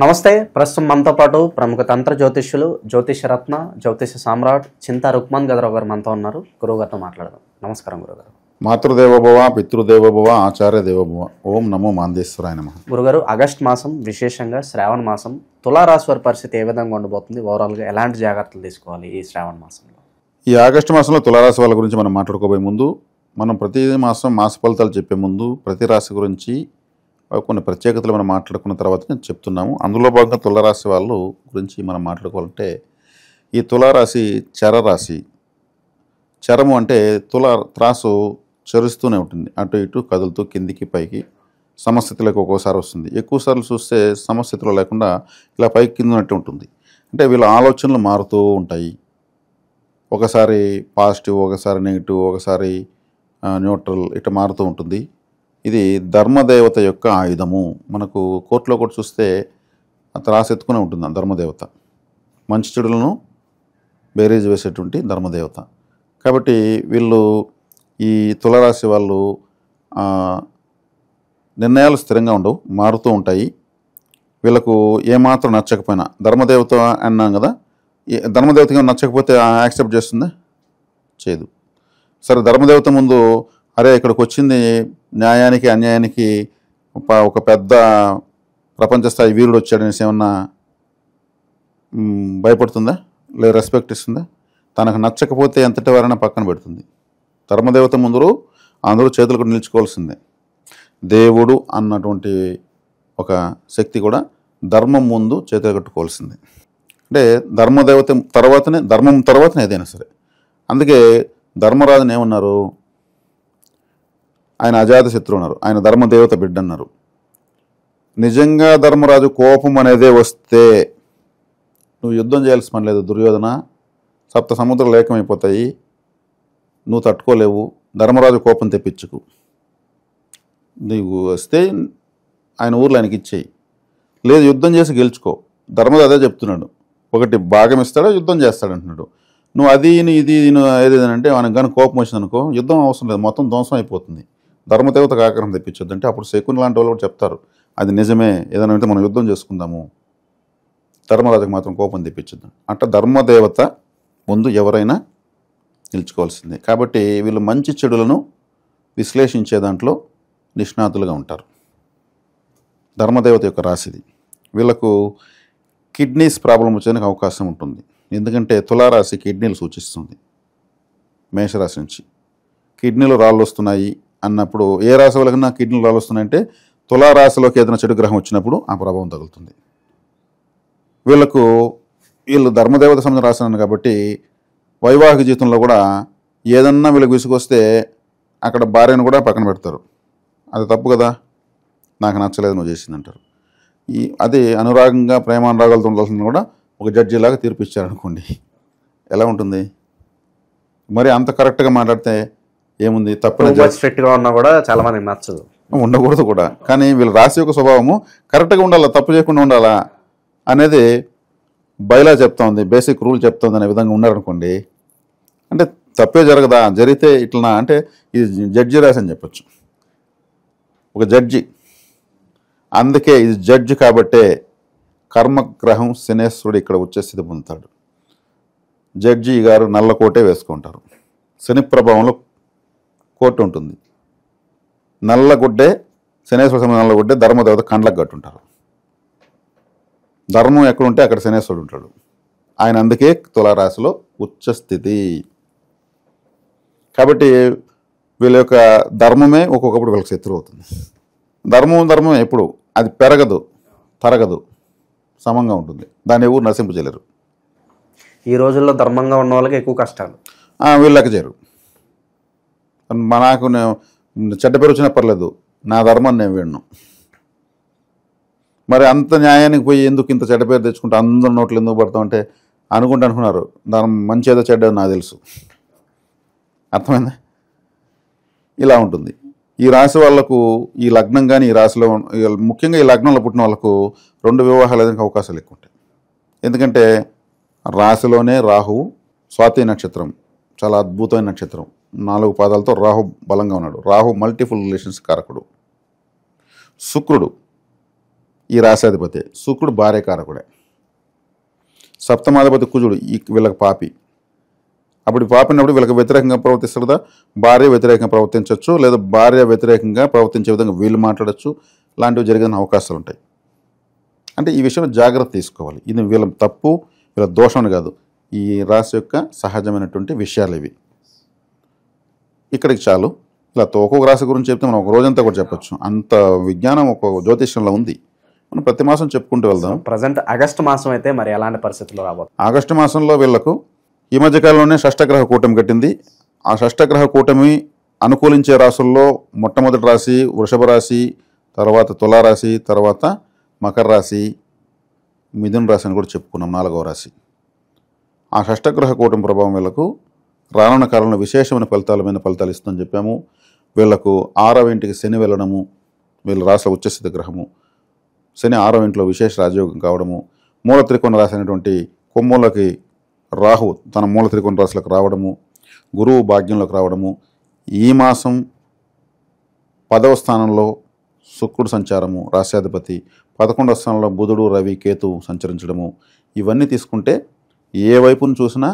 నమస్తే. ప్రస్తుతం మనతో పాటు ప్రముఖ తంత్ర జ్యోతిష్యులు, జ్యోతిషరత్న, జ్యోతిష సామ్రాట్ చింతా రుక్మాన్ గదరావు గారు మనతో ఉన్నారు. గురువుగారితో మాట్లాడదాం. నమస్కారం గురుగారు. మాతృదేవోభవ, పితృదేవోభవ, ఆచార్య దేవోభవ. ఓం నమో మాందేశ్వరాయ నమః. గురుగారు, ఆగస్ట్ మాసం, విశేషంగా శ్రావణ మాసం, తులారాశి వారి పరిస్థితి ఏ విధంగా ఉండబోతుంది? ఓవరాల్గా ఎలాంటి జాగ్రత్తలు తీసుకోవాలి ఈ శ్రావణ మాసంలో? ఈ ఆగస్టు మాసంలో తులారాశి వాళ్ళ గురించి మనం మాట్లాడుకోబోయే ముందు, మనం ప్రతి మాసం మాస ఫలితాలు చెప్పే ముందు ప్రతి రాశి గురించి కొన్ని ప్రత్యేకతలు మనం మాట్లాడుకున్న తర్వాత నేను చెప్తున్నాము. అందులో భాగంగా తులారాశి వాళ్ళు గురించి మనం మాట్లాడుకోవాలంటే, ఈ తులారాశి చరరాశి. చరము అంటే త్రాసు చరుస్తూనే ఉంటుంది, అటు ఇటు కదులుతూ కిందికి పైకి సమస్థితిలోకి ఒక్కోసారి వస్తుంది. ఎక్కువసార్లు చూస్తే సమస్థితిలో లేకుండా ఇలా పైకి కింద ఉన్నట్టు ఉంటుంది. అంటే వీళ్ళ ఆలోచనలు మారుతూ ఉంటాయి. ఒకసారి పాజిటివ్, ఒకసారి నెగిటివ్, ఒకసారి న్యూట్రల్, ఇట్లా మారుతూ ఉంటుంది. ఇది ధర్మదేవత యొక్క ఆయుధము. మనకు కోర్టులో కూడా చూస్తే త్రాసు ఎత్తుకునే ఉంటుంది ఆ ధర్మదేవత. మంచి చెడులను బేరీజ్ వేసేటువంటి ధర్మదేవత. కాబట్టి వీళ్ళు ఈ తులారాశి వాళ్ళు నిర్ణయాలు స్థిరంగా ఉండవు, మారుతూ ఉంటాయి. వీళ్ళకు ఏమాత్రం నచ్చకపోయినా, ధర్మదేవత అన్నాం కదా, ధర్మదేవతగా నచ్చకపోతే యాక్సెప్ట్ చేస్తుందా? చేయదు. సరే, ధర్మదేవత ముందు అరే ఇక్కడికి వచ్చింది న్యాయానికి అన్యాయానికి ఒక పెద్ద ప్రపంచ స్థాయి వీరుడు వచ్చాడనేసి ఏమన్నా భయపడుతుందా? లేదా రెస్పెక్ట్ ఇస్తుందా? తనకు నచ్చకపోతే ఎంతటి వారైనా పక్కన పెడుతుంది. ధర్మదేవత ముందు అందరూ చేతులకు నిలుచుకోవాల్సిందే. దేవుడు అన్నటువంటి ఒక శక్తి కూడా ధర్మం ముందు చేతులు కట్టుకోవాల్సిందే. అంటే ధర్మదేవత తర్వాతనే, ధర్మం తర్వాతనే ఏదైనా సరే. అందుకే ధర్మరాజుని ఏమన్నారు? ఆయన అజాత శత్రువు అన్నారు, ఆయన ధర్మదేవత బిడ్డ అన్నారు. నిజంగా ధర్మరాజు కోపం అనేదే వస్తే నువ్వు యుద్ధం చేయాల్సిన పని లేదు. దుర్యోధన, సప్త సముద్రాలు ఏకమైపోతాయి, నువ్వు తట్టుకోలేవు. ధర్మరాజు కోపం తెప్పించుకు. నువ్వు వస్తే ఆయన ఊర్లో ఆయనకి ఇచ్చేయి, లేదు యుద్ధం చేసి గెలుచుకో. ధర్మరాజు అదే చెప్తున్నాడు. ఒకటి భాగం ఇస్తాడా, యుద్ధం చేస్తాడు అంటున్నాడు. నువ్వు అది ఇది ఏదేదంటే మనకు కానీ కోపం వచ్చిందనుకో, యుద్ధం అవసరం లేదు, మొత్తం ధ్వంసం అయిపోతుంది. ధర్మదేవతకు ఆగ్రహం తెప్పించొద్దంటే అప్పుడు శకుని లాంటి వాళ్ళు కూడా చెప్తారు, అది నిజమే, ఏదైనా అంటే మనం యుద్ధం చేసుకుందాము, ధర్మరాజుకు మాత్రం కోపం తెప్పించొద్దాం. అంటే ధర్మదేవత ముందు ఎవరైనా నిలుచుకోవాల్సిందే. కాబట్టి వీళ్ళు మంచి చెడులను విశ్లేషించే దాంట్లో నిష్ణాతులుగా ఉంటారు. ధర్మదేవత యొక్క రాశిది. వీళ్ళకు కిడ్నీస్ ప్రాబ్లం వచ్చేందుకు అవకాశం ఉంటుంది. ఎందుకంటే తులారాశి కిడ్నీలు సూచిస్తుంది. మేషరాశి నుంచి కిడ్నీలో రాళ్ళు వస్తున్నాయి అన్నప్పుడు, ఏ రాశి వాళ్ళకన్నా కిడ్నీలు రాళ్ళు వస్తున్నాయంటే తులారాశిలోకి ఏదైనా చెడు గ్రహం వచ్చినప్పుడు ఆ ప్రభావం తగులుతుంది. వీళ్ళు ధర్మదేవత సంబంధం రాసినాను కాబట్టి వైవాహిక జీవితంలో కూడా ఏదన్నా వీళ్ళకి విసుగొస్తే అక్కడ భార్యను కూడా పక్కన పెడతారు. అది తప్పు కదా, నాకు నచ్చలేదు నువ్వు చేసిందంటారు. అది అనురాగంగా ప్రేమానురాగాలతో ఉండాల్సింది కూడా ఒక జడ్జిలాగా తీర్పు ఇచ్చారనుకోండి, ఎలా ఉంటుంది? మరి అంత కరెక్ట్గా మాట్లాడితే ఏముంది? తప్పని స్ట్రిక్ట్గా ఉన్నా కూడా చాలా మందికి నచ్చదు, ఉండకూడదు కూడా. కానీ వీళ్ళ రాశి యొక్క స్వభావము కరెక్ట్గా ఉండాలా, తప్పు చేయకుండా ఉండాలా అనేది బైలా చెప్తా ఉంది, బేసిక్ రూల్ చెప్తుంది అనే విధంగా ఉన్నారనుకోండి, అంటే తప్పే జరగదా, జరిగితే ఇట్లా అంటే ఇది జడ్జి రాశి అని చెప్పచ్చు. ఒక జడ్జి, అందుకే ఇది జడ్జి కాబట్టే కర్మగ్రహం శనేశ్వరుడు ఇక్కడ వచ్చే స్థితి పొందుతాడు. జడ్జి గారు నల్ల కోటే వేసుకుంటారు. శని ప్రభావంలో కోటు ఉంటుంది. నల్లగుడ్డే, శనేశ్వర సమయం నల్లగుడ్డే ధర్మదేవత కండ్లకు కట్టుంటారు. ధర్మం ఎక్కడుంటే అక్కడ శనేశ్వరుడు ఉంటాడు. ఆయన అందుకే తులారాశిలో ఉచ్చస్థితి. కాబట్టి వీళ్ళ యొక్క ధర్మమే ఒక్కొక్కప్పుడు వీళ్ళకి శత్రువు అవుతుంది. ధర్మం ఎప్పుడు అది పెరగదు, తరగదు, సమంగా ఉంటుంది. దాన్ని ఎవరు నశింపజేయలేరు. ఈ రోజుల్లో ధర్మంగా ఉన్న వాళ్ళకి ఎక్కువ కష్టాలు, వీళ్ళకి చేరు. నాకు చెడ్డ పేరు వచ్చినా పర్లేదు, నా ధర్మాన్ని నేను విన్ను. మరి అంత న్యాయానికి పోయి ఎందుకు ఇంత చెడ్డ పేరు తెచ్చుకుంటే అందరు నోట్లు ఎందుకు పడతాం అంటే అనుకున్నారు. ధర్మం మంచి ఏదో చెడ్డదో నాకు తెలుసు. అర్థమైందా? ఇలా ఉంటుంది. ఈ రాశి వాళ్లకు ఈ లగ్నం కానీ ఈ రాశిలో ముఖ్యంగా ఈ లగ్నంలో పుట్టిన వాళ్ళకు 2 వివాహాలు అయ్యేందుకు అవకాశాలు ఎక్కువ ఉంటాయి. ఎందుకంటే రాశిలోనే రాహువు, స్వాతి నక్షత్రం చాలా అద్భుతమైన నక్షత్రం, 4 పాదాలతో రాహు బలంగా ఉన్నాడు. రాహు మల్టిపుల్ రిలేషన్స్ కారకుడు. శుక్రుడు ఈ రాశాధిపతి. శుక్రుడు భార్యకారకుడే. సప్తమాధిపతి కుజుడు, వీళ్ళకి పాపి. అప్పుడు పాపినప్పుడు వీళ్ళకి వ్యతిరేకంగా ప్రవర్తిస్తారు కదా, భార్య వ్యతిరేకంగా ప్రవర్తించవచ్చు, లేదా భార్య వ్యతిరేకంగా ప్రవర్తించే విధంగా వీళ్ళు మాట్లాడచ్చు. లాంటివి జరిగిన అవకాశాలు ఉంటాయి. అంటే ఈ విషయంలో జాగ్రత్త తీసుకోవాలి. ఇది వీళ్ళ తప్పు, వీళ్ళ దోషం కాదు, ఈ రాశి యొక్క సహజమైనటువంటి విషయాలు ఇవి. ఇక్కడికి చాలు. ఇలా ఒక్కొక్క రాశి గురించి చెప్తే మనం ఒక రోజంతా కూడా చెప్పచ్చు. అంత విజ్ఞానం ఒక జ్యోతిష్యంలో ఉంది. మనం ప్రతి మాసం చెప్పుకుంటూ వెళ్దాం. ప్రజెంట్ ఆగస్టు మాసం అయితే మరి ఎలాంటి పరిస్థితుల్లో రాబోతుంది? ఆగస్టు మాసంలో వీళ్లకు ఈ మధ్యకాలంలోనే షష్టగ్రహ కూటమి కట్టింది. ఆ షష్టగ్రహ కూటమి అనుకూలించే రాశుల్లో మొట్టమొదటి రాశి వృషభ రాశి, తర్వాత తులారాశి, తర్వాత మకర రాశి, మిథున రాశి అని కూడా చెప్పుకున్నాం, 4వ రాశి. ఆ షష్టగ్రహ కూటమి ప్రభావం వీళ్లకు రానున్న కాలంలో విశేషమైన ఫలితాలు ఇస్తుందని చెప్పాము. వీళ్లకు 6వ ఇంటికి శని వెళ్ళడము, వీళ్ళ రాశిలో ఉచ్చస్థితి గ్రహము. శని 6వ ఇంట్లో విశేష రాజయోగం కావడము, మూల త్రికోణ రాశి అయినటువంటి కొమ్మూలకి రాహు తన మూల త్రికోణ రాశులకు రావడము, గురువు భాగ్యంలోకి రావడము, ఈ మాసం 10వ స్థానంలో శుక్రుడు సంచారము రాశ్యాధిపతి, 11వ స్థానంలో బుధుడు రవి కేతు సంచరించడము, ఇవన్నీ తీసుకుంటే ఏ వైపును చూసినా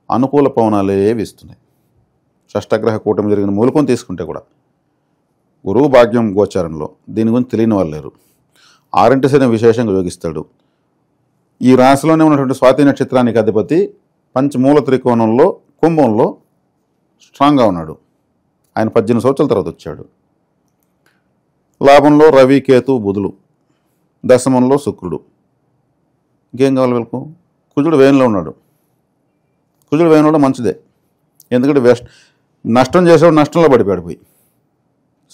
అనుకూల పవనాలే వీస్తున్నాయి. షష్టగ్రహ కూటమి జరిగిన మూలకం తీసుకుంటే కూడా గురువు భాగ్యం గోచారంలో, దీని గురించి తెలియని వాళ్ళు లేరు. 6వ శని విశేషంగా యోగిస్తాడు. ఈ రాశిలోనే ఉన్నటువంటి స్వాతి నక్షత్రానికి అధిపతి పంచమూల త్రికోణంలో కుంభంలో స్ట్రాంగ్గా ఉన్నాడు. ఆయన 18 సంవత్సరాల తర్వాత వచ్చాడు. లాభంలో రవి కేతు బుధులు, దశమంలో శుక్రుడు. ఇంకేం కావాలి వీళ్ళకు? కుజుడు వేయంలో ఉన్నాడు. కుజుడు వేయంలో కూడా మంచిదే, ఎందుకంటే నష్టం చేసేవాడు నష్టంలో పడిపోయి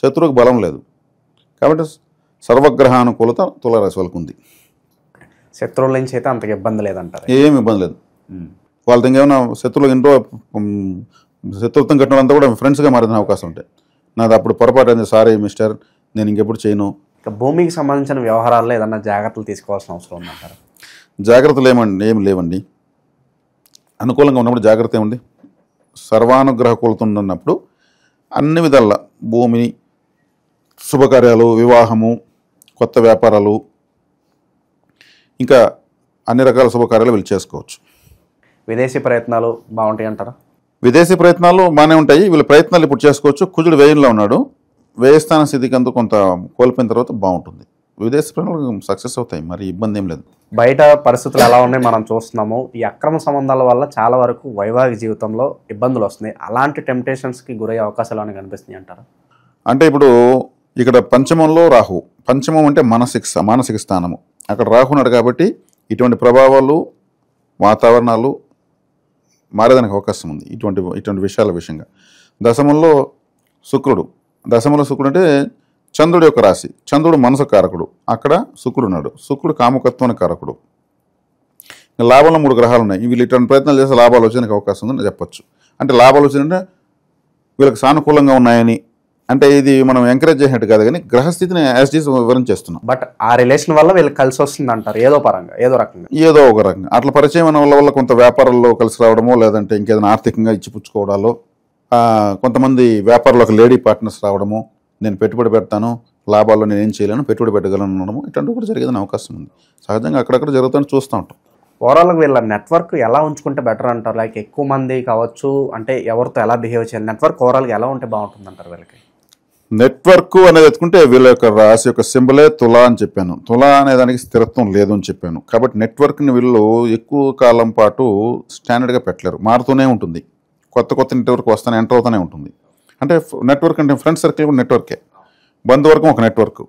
శత్రువుకు బలం లేదు. కాబట్టి సర్వగ్రహానుకూలత తులారాశి వాళ్ళకు ఉంది. శత్రువుల నుంచి అయితే అంతగా ఇబ్బంది లేదంటారు? ఏమి ఇబ్బంది లేదు. వాళ్ళతో ఇంకేమైనా శత్రువులు ఇంట్లో శత్రుత్వం కట్టిన వాళ్ళంతా కూడా ఫ్రెండ్స్గా మారిన అవకాశం ఉంటాయి. నాది అప్పుడు పొరపాటు అయింది, సారీ మిస్టర్, నేను ఇంకెప్పుడు చేయను. ఇక భూమికి సంబంధించిన వ్యవహారాల్లో ఏదన్నా జాగ్రత్తలు తీసుకోవాల్సిన అవసరం ఉందంటారు? జాగ్రత్తలు ఏమి లేవండి. అనుకూలంగా ఉన్నప్పుడు జాగ్రత్త ఏముంది? సర్వానుగ్రహ కూలుతున్నప్పుడు అన్ని విధాల భూమి, శుభకార్యాలు, వివాహము, కొత్త వ్యాపారాలు, ఇంకా అన్ని రకాల శుభకార్యాలు వీళ్ళు చేసుకోవచ్చు. విదేశీ ప్రయత్నాలు బాగుంటాయి అంటారా? విదేశీ ప్రయత్నాలు బాగానే ఉంటాయి. వీళ్ళ ప్రయత్నాలు ఇప్పుడు చేసుకోవచ్చు. కుజుడు వ్యయంలో ఉన్నాడు. వ్యయస్థాన స్థితికి అంతా కొంత కోల్పోయిన తర్వాత బాగుంటుంది. విదేశీ ప్రయాణాలు సక్సెస్ అవుతాయి, మరి ఇబ్బంది ఏం లేదు. బయట పరిస్థితులు ఎలా ఉన్నాయి మనం చూస్తున్నాము. ఈ అక్రమ సంబంధాల వల్ల చాలా వరకు వైవాహిక జీవితంలో ఇబ్బందులు వస్తున్నాయి. అలాంటి టెంప్టేషన్స్కి గురయ్యే అవకాశాలు అని కనిపిస్తున్నాయి అంటారా? అంటే ఇప్పుడు ఇక్కడ పంచమంలో రాహు, పంచమం అంటే మానసిక స్థానము, అక్కడ రాహు ఉన్నాడు కాబట్టి ఇటువంటి ప్రభావాలు, వాతావరణాలు మారేదానికి అవకాశం ఉంది ఇటువంటి విషయాల విషయంగా. దశమంలో శుక్రుడు అంటే చంద్రుడి యొక్క రాశి. చంద్రుడు మనసు కారకుడు, అక్కడ శుక్రుడు ఉన్నాడు. శుక్రుడు కామకత్వానికి కారకుడు. లాభంలో 3 గ్రహాలు ఉన్నాయి. వీళ్ళు ఇటువంటి ప్రయత్నాలు చేస్తే లాభాలు వచ్చేందుకు అవకాశం ఉందని చెప్పొచ్చు. అంటే లాభాలు వచ్చిందంటే వీళ్ళకి సానుకూలంగా ఉన్నాయని, అంటే ఇది మనం ఎంకరేజ్ చేసినట్టు కాదు, కానీ గ్రహస్థితిని యాజ్ ఈజ్ వివరించేస్తున్నాం. బట్ ఆ రిలేషన్ వల్ల వీళ్ళకి కలిసి వస్తుంది అంటారు, ఏదో పరంగా, ఏదో ఒక రకంగా. అట్లా పరిచయం వల్ల కొంత వ్యాపారాల్లో కలిసి రావడమో, లేదంటే ఇంకేదైనా ఆర్థికంగా ఇచ్చిపుచ్చుకోవడాలో, కొంతమంది వ్యాపారంలోకి లేడీ పార్ట్నర్స్ రావడము, నేను పెట్టుబడి పెడతాను, లాభాల్లో నేను ఏం చేయలేను, పెట్టుబడి పెట్టగలను అనడము, ఇట్లాంటివి కూడా జరిగేదని అవకాశం ఉంది. సహజంగా అక్కడక్కడ జరుగుతుందని చూస్తూ ఉంటాం. ఓవరాల్గా వీళ్ళ నెట్వర్క్ ఎలా ఉంచుకుంటే బెటర్ అంటారు? లైక్ ఎక్కువ మంది కావచ్చు, అంటే ఎవరితో ఎలా బిహేవ్ చేయాలి, నెట్వర్క్ ఓవరాల్గా ఎలా ఉంటే బాగుంటుంది అంటారు వీళ్ళకి? నెట్వర్క్ అనేది ఎత్తుకుంటే వీళ్ళ యొక్క రాశి యొక్క సింబలే తులా అని చెప్పాను. తులా అనే దానికి స్థిరత్వం లేదు అని చెప్పాను. కాబట్టి నెట్వర్క్ని వీళ్ళు ఎక్కువ కాలం పాటు స్టాండర్డ్గా పెట్టలేరు, మారుతూనే ఉంటుంది. కొత్త నెట్వర్క్ ఎంటర్ అవుతూనే ఉంటుంది. అంటే నెట్వర్క్ అంటే ఫ్రెండ్ సర్కిల్ కూడా నెట్వర్కే, బంధువర్గం ఒక నెట్వర్క్.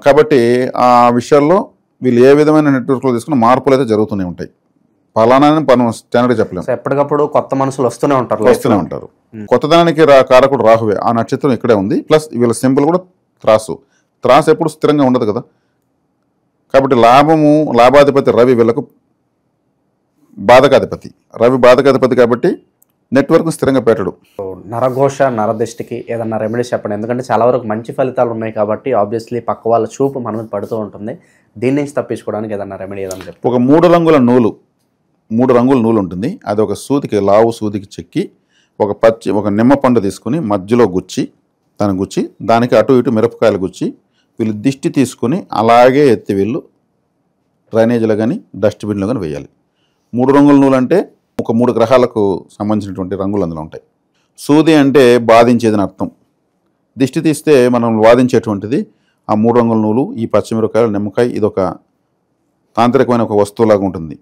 కాబట్టి ఆ విషయాల్లో వీళ్ళు ఏ విధమైన నెట్వర్క్లో తీసుకున్న మార్పులు అయితే జరుగుతూనే ఉంటాయి. ఫలానా మనం స్టాండర్డ్గా చెప్పలేము. ఎప్పటికప్పుడు కొత్త మనుషులు వస్తూనే ఉంటారు. కొత్తదనానికి కారకుడు రాహువే. ఆ నక్షత్రం ఇక్కడే ఉంది. ప్లస్ వీళ్ళ సింబల్ కూడా త్రాసు ఎప్పుడు స్థిరంగా ఉండదు కదా. కాబట్టి లాభాధిపతి రవి వీళ్ళకు బాధకాధిపతి కాబట్టి నెట్వర్క్ స్థిరంగా పెట్టడు. నరఘోష నరదిష్టికి ఏదన్నా రెమెడీస్ చెప్పండి, ఎందుకంటే చాలా వరకు మంచి ఫలితాలు ఉన్నాయి కాబట్టి ఆబ్వియస్లీ పక్క వాళ్ళ చూపు మన మీద పడుతూ ఉంటుంది. దీని నుంచి తప్పించుకోవడానికి ఏదన్నా రెమెడీ ఏదన్నా చెప్పండి. ఒక 3 రంగుల నూలు ఉంటుంది. అది ఒక లావు సూదికి చెక్కి ఒక నిమ్మ పండు తీసుకుని మధ్యలో గుచ్చి దానికి అటు ఇటు మిరపకాయలు గుచ్చి వీళ్ళు దిష్టి తీసుకొని అలాగే ఎత్తి వీళ్ళు డ్రైనేజీలో కానీ డస్ట్బిన్లో కానీ వేయాలి. 3 రంగుల నూలు అంటే ఒక 3 గ్రహాలకు సంబంధించినటువంటి రంగులు అందులో ఉంటాయి. సూది అంటే బాధించేదని అర్థం. దిష్టి తీస్తే మనం వాదించేటువంటిది ఆ 3 రంగుల నూలు, ఈ పచ్చిమిరపకాయలు, నిమ్మకాయ. ఇదొక తాంత్రికమైన ఒక వస్తువులాగా ఉంటుంది.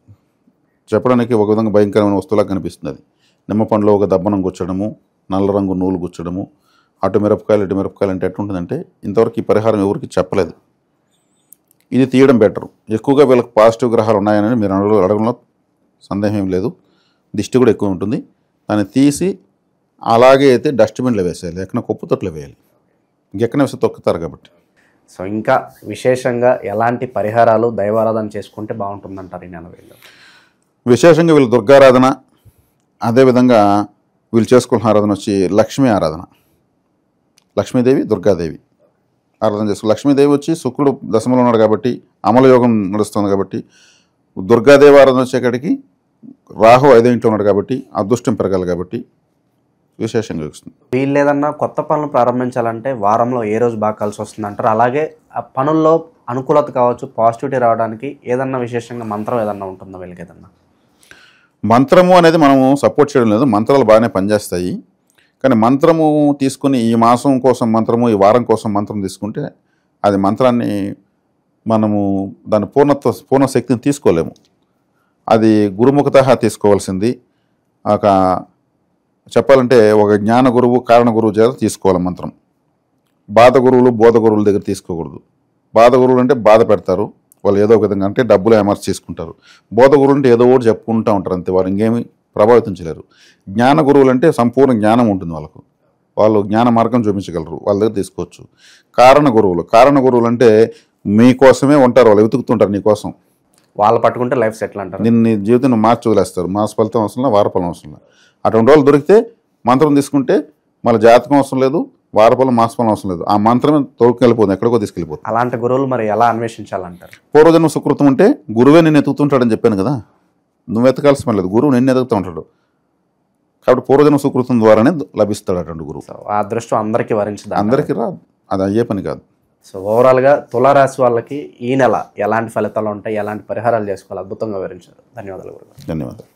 చెప్పడానికి ఒక విధంగా భయంకరమైన వస్తువులాగా కనిపిస్తుంది. అది నిమ్మ పండులో ఒక దబ్బనం గుచ్చడము, నల్ల రంగు నూలు గుచ్చడము, అటు మిరపకాయలు ఇటు మిరపకాయలు అంటే ఎట్లుంటుందంటే ఇంతవరకు ఈ పరిహారం ఎవరికి చెప్పలేదు. ఇది తీయడం బెటరు. ఎక్కువగా వీళ్ళకి పాజిటివ్ గ్రహాలు ఉన్నాయని మీరు అడగడంలో సందేహం ఏం లేదు. దిష్టి కూడా ఎక్కువ ఉంటుంది. దాన్ని తీసి అలాగే అయితే డస్ట్బిన్లో వేసేయాలి, ఎక్కడ కుప్పు తొట్లో వేయాలి. ఇంకెక్కడ వేస్తే తొక్కుతారు కాబట్టి. సో ఇంకా విశేషంగా ఎలాంటి పరిహారాలు దైవారాధన చేసుకుంటే బాగుంటుందంటారు ఈ నెల వేళ? విశేషంగా వీళ్ళు దుర్గారాధన, అదేవిధంగా వీళ్ళు చేసుకున్న ఆరాధన వచ్చి లక్ష్మీ ఆరాధన. లక్ష్మీదేవి, దుర్గాదేవి ఆరాధన చేసుకో. లక్ష్మీదేవి వచ్చి శుక్రుడు దశమలో ఉన్నాడు కాబట్టి అమలయోగం నడుస్తుంది కాబట్టి, దుర్గాదేవి ఆరాధన వచ్చేకాడికి రాహు 5వ ఇంట్లో ఉన్నాడు కాబట్టి అదృష్టం పెరగాలి కాబట్టి విశేషంగా వస్తుంది. వీళ్ళు ఏదన్నా కొత్త పనులు ప్రారంభించాలంటే వారంలో ఏ రోజు బాగా కలిసి వస్తుంది అంటారు? అలాగే ఆ పనుల్లో అనుకూలత కావచ్చు, పాజిటివిటీ రావడానికి ఏదన్నా విశేషంగా మంత్రం ఏదన్నా ఉంటుందా వీళ్ళకి? ఏదన్నా మంత్రము అనేది మనము సపోర్ట్ చేయడం లేదు. మంత్రాలు బాగానే పనిచేస్తాయి. కానీ మంత్రము తీసుకుని ఈ మాసం కోసం మంత్రము, ఈ వారం కోసం మంత్రం తీసుకుంటే అది మంత్రాన్ని మనము దాని పూర్ణ శక్తిని తీసుకోలేము. అది గురుముఖత తీసుకోవాల్సింది. ఒక చెప్పాలంటే ఒక జ్ఞాన గురువు, కారణ గురువు చేత తీసుకోవాలి మంత్రం. బాధ గురువులు, బోధ గురువుల దగ్గర తీసుకోకూడదు. బాధ గురువులు అంటే బాధ పెడతారు వాళ్ళు ఏదో ఒక విధంగా, అంటే డబ్బులు ఎమర్చి చేసుకుంటారు. బోధ గురువులు అంటే ఏదో ఒకటి చెప్పుకుంటూ ఉంటారు అంతే, వారు ఇంకేమి ప్రభావితించలేరు. జ్ఞాన గురువులు అంటే సంపూర్ణ జ్ఞానం ఉంటుంది వాళ్ళకు, వాళ్ళు జ్ఞాన మార్గం చూపించగలరు, వాళ్ళ దగ్గర తీసుకోవచ్చు. కారణ గురువులు అంటే మీకోసమే ఉంటారు, వాళ్ళు వెతుకుతుంటారు నీకోసం. వాళ్ళు పట్టుకుంటే లైఫ్ సెటిల్ అంటారు. నీ జీవితం మార్చి వదిలేస్తారు. మాస ఫలితం అవసరం లేదు, వార ఫలం అవసరం లేదు. అటువంటి వాళ్ళు దొరికితే మంత్రం తీసుకుంటే మళ్ళీ జాతకం అవసరం లేదు, వారఫలం మాసఫలం అవసరం లేదు. ఆ మంత్రమే తోడుకెళ్ళిపోతుంది, ఎక్కడికో తీసుకెళ్ళిపోతుంది. అలాంటి గురువులు మరి ఎలా అన్వేషించాలంటారు? పూర్వజన్మ సుకృతం ఉంటే గురువే నిన్ను ఎతుకుతుంటాడని చెప్పాను కదా, నువ్వు ఎతకాల్సిన పని లేదు, గురువు నిన్ను ఎదుగుతూ ఉంటాడు. కాబట్టి పూర్వజన్మ సుకృతం ద్వారానే లభిస్తాడు అటువంటి గురువు. సో ఆ అదృష్టం అందరికీ వరించదు, అందరికీ రాదు, అది అయ్యే పని కాదు. సో ఓవరాల్గా తులారాశి వాళ్ళకి ఈ నెల ఎలాంటి ఫలితాలు ఉంటాయి, ఎలాంటి పరిహారాలు చేసుకోవాలి, అద్భుతంగా వివరించారు. ధన్యవాదాలు గురుగారు. ధన్యవాదాలు.